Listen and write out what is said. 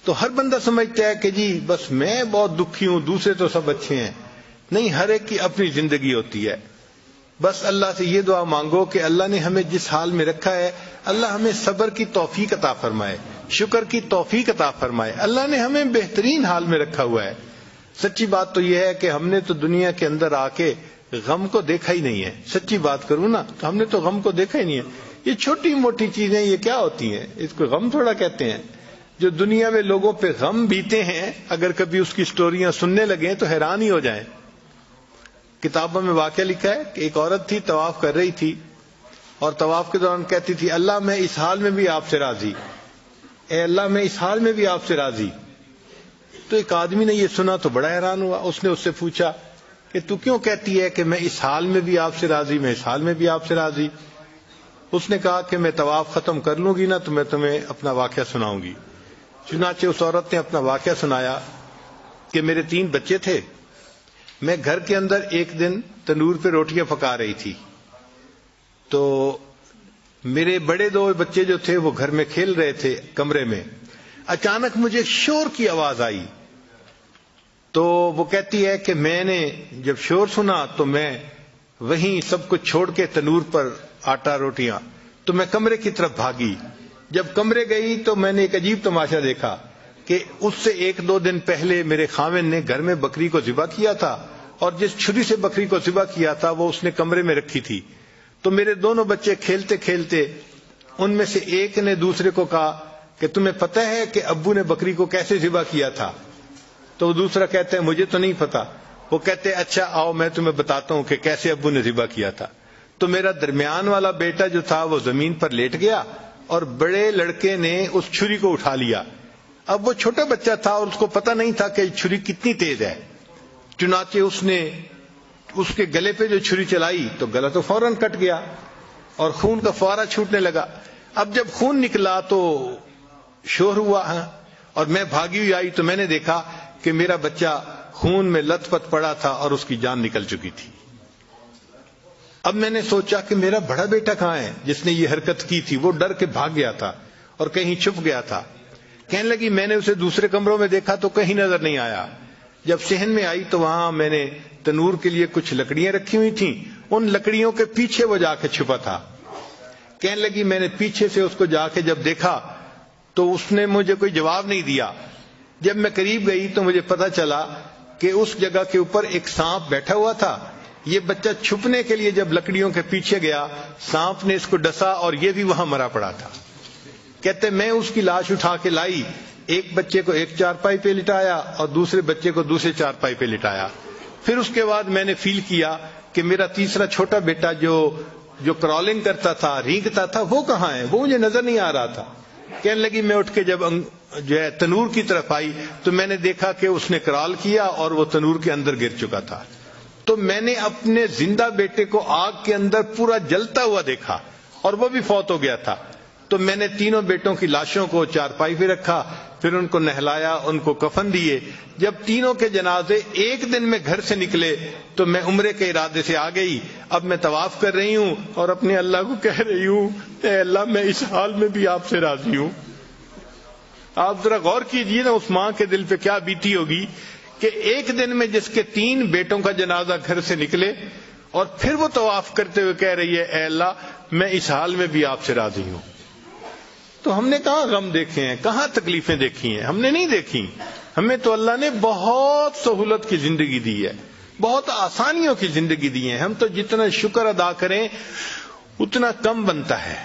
تو ہر بندہ سمجھتا ہے کہ جی بس میں بہت دکھی ہوں، دوسرے تو سب اچھے ہیں. نہیں، ہر ایک کی اپنی زندگی ہوتی ہے. بس اللہ سے یہ دعا مانگو کہ اللہ نے ہمیں جس حال میں رکھا ہے، اللہ ہمیں صبر کی توفیق عطا فرمائے، شکر کی توفیق عطا فرمائے. اللہ نے ہمیں بہترین حال میں رکھا ہوا ہے. سچی بات تو یہ ہے کہ ہم نے تو دنیا کے اندر آ کے غم کو دیکھا ہی نہیں ہے. سچی بات کروں نا تو ہم نے تو غم کو دیکھا ہی نہیں ہے. یہ چھوٹی موٹی چیزیں یہ کیا ہوتی ہیں، اس کو غم تھوڑا کہتے ہیں. جو دنیا میں لوگوں پہ غم بیتے ہیں، اگر کبھی اس کی سٹوریاں سننے لگیں تو حیران ہی ہو جائیں. کتابوں میں واقعہ لکھا ہے کہ ایک عورت تھی، طواف کر رہی تھی اور طواف کے دوران کہتی تھی اللہ میں اس حال میں بھی آپ سے راضی، اے اللہ میں اس حال میں بھی آپ سے راضی. تو ایک آدمی نے یہ سنا تو بڑا حیران ہوا. اس نے اس سے پوچھا کہ تو کیوں کہتی ہے کہ میں اس حال میں بھی آپ سے راضی، میں اس حال میں بھی آپ سے راضی؟ اس نے کہا کہ میں طواف ختم کر لوں گی نا تو میں تمہیں اپنا واقعہ سناؤں گی. چنانچہ اس عورت نے اپنا واقعہ سنایا کہ میرے 3 بچے تھے، میں گھر کے اندر ایک دن تندور پہ روٹیاں پکا رہی تھی تو میرے بڑے 2 بچے جو تھے وہ گھر میں کھیل رہے تھے کمرے میں. اچانک مجھے شور کی آواز آئی تو وہ کہتی ہے کہ میں نے جب شور سنا تو میں وہیں سب کچھ چھوڑ کے تنور پر آٹا روٹیاں تو میں کمرے کی طرف بھاگی. جب کمرے گئی تو میں نے ایک عجیب تماشا دیکھا کہ اس سے 1-2 دن پہلے میرے خاوند نے گھر میں بکری کو ذبح کیا تھا اور جس چھری سے بکری کو ذبح کیا تھا وہ اس نے کمرے میں رکھی تھی. تو میرے دونوں بچے کھیلتے کھیلتے ان میں سے ایک نے دوسرے کو کہا کہ تمہیں پتہ ہے کہ ابو نے بکری کو کیسے ذبح کیا تھا؟ تو وہ دوسرا کہتا ہے مجھے تو نہیں پتا. وہ کہتے اچھا آؤ میں تمہیں بتاتا ہوں کہ کیسے ابو نے ذبح کیا تھا. تو میرا درمیان والا بیٹا جو تھا وہ زمین پر لیٹ گیا اور بڑے لڑکے نے اس چھری کو اٹھا لیا. اب وہ چھوٹا بچہ تھا اور اس کو پتہ نہیں تھا کہ چھری کتنی تیز ہے. چنانچہ اس نے اس کے گلے پہ جو چھری چلائی تو گلا تو فوراً کٹ گیا اور خون کا فوارہ چھوٹنے لگا. اب جب خون نکلا تو شور ہوا اور میں بھاگی ہوئی آئی تو میں نے دیکھا کہ میرا بچہ خون میں لت پت پڑا تھا اور اس کی جان نکل چکی تھی. اب میں نے سوچا کہ میرا بڑا بیٹا کہاں ہے جس نے یہ حرکت کی تھی؟ وہ ڈر کے بھاگ گیا تھا اور کہیں چھپ گیا تھا. کہنے لگی میں نے اسے دوسرے کمروں میں دیکھا تو کہیں نظر نہیں آیا. جب صحن میں آئی تو وہاں میں نے تنور کے لیے کچھ لکڑیاں رکھی ہوئی تھیں، ان لکڑیوں کے پیچھے وہ جا کے چھپا تھا. کہنے لگی میں نے پیچھے سے اس کو جا کے جب دیکھا تو اس نے مجھے کوئی جواب نہیں دیا. جب میں قریب گئی تو مجھے پتا چلا کہ اس جگہ کے اوپر ایک سانپ بیٹھا ہوا تھا. یہ بچہ چھپنے کے لیے جب لکڑیوں کے پیچھے گیا سانپ نے اس کو ڈسا اور یہ بھی وہاں مرا پڑا تھا. کہتے میں اس کی لاش اٹھا کے لائی، ایک بچے کو ایک چارپائی پہ لٹایا اور دوسرے بچے کو دوسرے چارپائی پہ لٹایا. پھر اس کے بعد میں نے فیل کیا کہ میرا تیسرا چھوٹا بیٹا جو کرالنگ کرتا تھا، رینگتا تھا، وہ کہاں ہے؟ وہ مجھے نظر نہیں آ رہا تھا. کہنے لگی میں اٹھ کے جب جو ہے تنور کی طرف آئی تو میں نے دیکھا کہ اس نے کرال کیا اور وہ تنور کے اندر گر چکا تھا. تو میں نے اپنے زندہ بیٹے کو آگ کے اندر پورا جلتا ہوا دیکھا اور وہ بھی فوت ہو گیا تھا. تو میں نے تینوں بیٹوں کی لاشوں کو چارپائی پہ رکھا، پھر ان کو نہلایا، ان کو کفن دیے. جب تینوں کے جنازے ایک دن میں گھر سے نکلے تو میں عمرے کے ارادے سے آ گئی. اب میں طواف کر رہی ہوں اور اپنے اللہ کو کہہ رہی ہوں اے اللہ میں اس حال میں بھی آپ سے راضی ہوں. آپ ذرا غور کیجئے نا اس ماں کے دل پہ کیا بیتی ہوگی کہ ایک دن میں جس کے 3 بیٹوں کا جنازہ گھر سے نکلے اور پھر وہ طواف کرتے ہوئے کہہ رہی ہے اے اللہ میں اس حال میں بھی آپ سے راضی ہوں. تو ہم نے کہاں غم دیکھے ہیں، کہاں تکلیفیں دیکھی ہیں؟ ہم نے نہیں دیکھی. ہمیں تو اللہ نے بہت سہولت کی زندگی دی ہے، بہت آسانیوں کی زندگی دی ہے. ہم تو جتنا شکر ادا کریں اتنا کم بنتا ہے.